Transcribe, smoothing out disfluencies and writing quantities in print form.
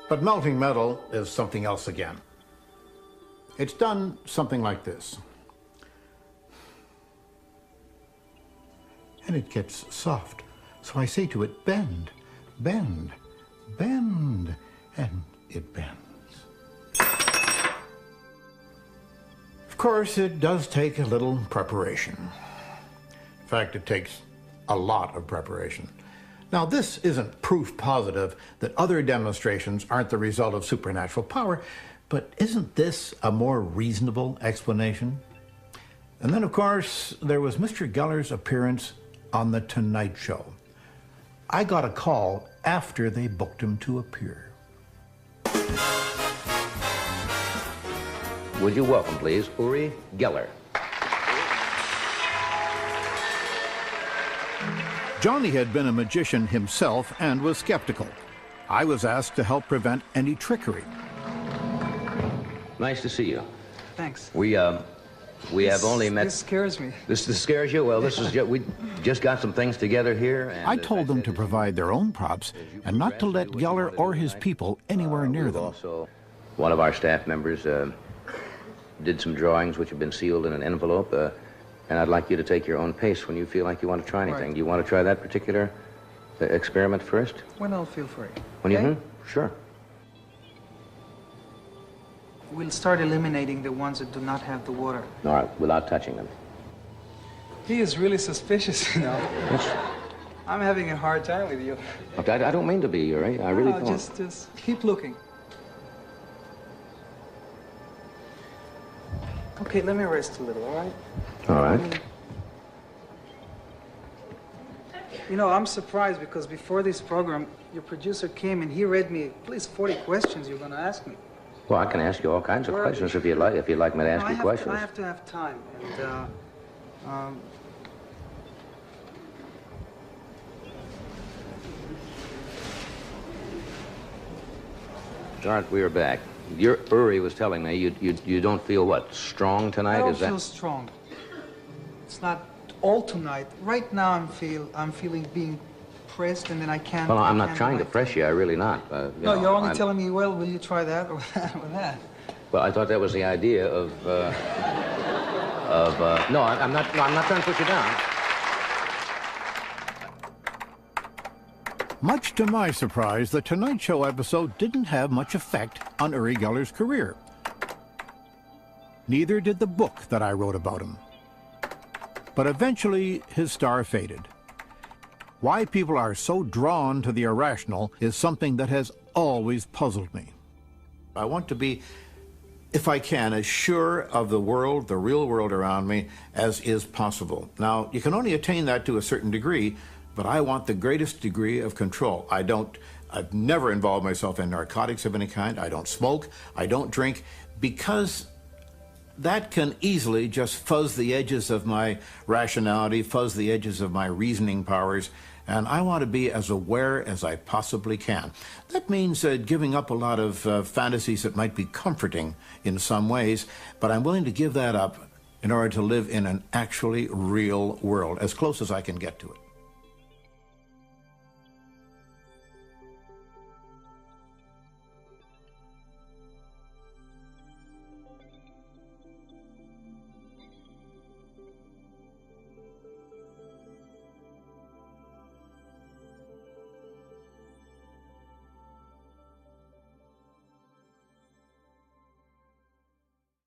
But melting metal is something else again. It's done something like this. And it gets soft. So I say to it, bend, bend, bend, and it bends. Of course, it does take a little preparation. In fact, it takes a lot of preparation. Now, this isn't proof positive that other demonstrations aren't the result of supernatural power, but isn't this a more reasonable explanation? And then, of course, there was Mr. Geller's appearance on The Tonight Show. I got a call after they booked him to appear. Would you welcome, please, Uri Geller. Johnny had been a magician himself and was skeptical. I was asked to help prevent any trickery. Nice to see you. Thanks. We have only met... This scares me. This scares you? Well, this is we just got some things together here. And I told them to provide their own props and not to let Geller or his people anywhere near them. Also, one of our staff members did some drawings which have been sealed in an envelope, and I'd like you to take your own pace when you feel like you want to try anything. Right. Do you want to try that particular experiment first? When I'll feel free. When okay? you... Sure. We'll start eliminating the ones that do not have the water. All right, without touching them. He is really suspicious, you know. Yes. I'm having a hard time with you. I don't mean to be, Uri. I really don't. Just keep looking. Okay, let me rest a little, all right? All right. You know, I'm surprised because before this program, your producer came and he read me at least 40 questions you're going to ask me. Well, I can ask you all kinds of questions if you'd like me to ask you questions. I have to have time. And, All right, we are back. Uri was telling me you don't feel what, strong tonight? I don't Is that... feel strong. It's not all tonight. Right now I'm feeling being pressed and then I can't... Well, I'm not trying to press you, I'm really not. No, you're only telling me, well, will you try that or that or that? Well, I thought that was the idea of no, I'm not trying to put you down. Much to my surprise, the Tonight Show episode didn't have much effect on Uri Geller's career. Neither did the book that I wrote about him. But eventually, his star faded. Why people are so drawn to the irrational is something that has always puzzled me. I want to be, if I can, as sure of the world, the real world around me, as is possible. Now, you can only attain that to a certain degree, but I want the greatest degree of control. I've never involved myself in narcotics of any kind. I don't smoke, I don't drink, because that can easily just fuzz the edges of my rationality, fuzz the edges of my reasoning powers, and I want to be as aware as I possibly can. That means giving up a lot of fantasies that might be comforting in some ways, but I'm willing to give that up in order to live in an actually real world, as close as I can get to it.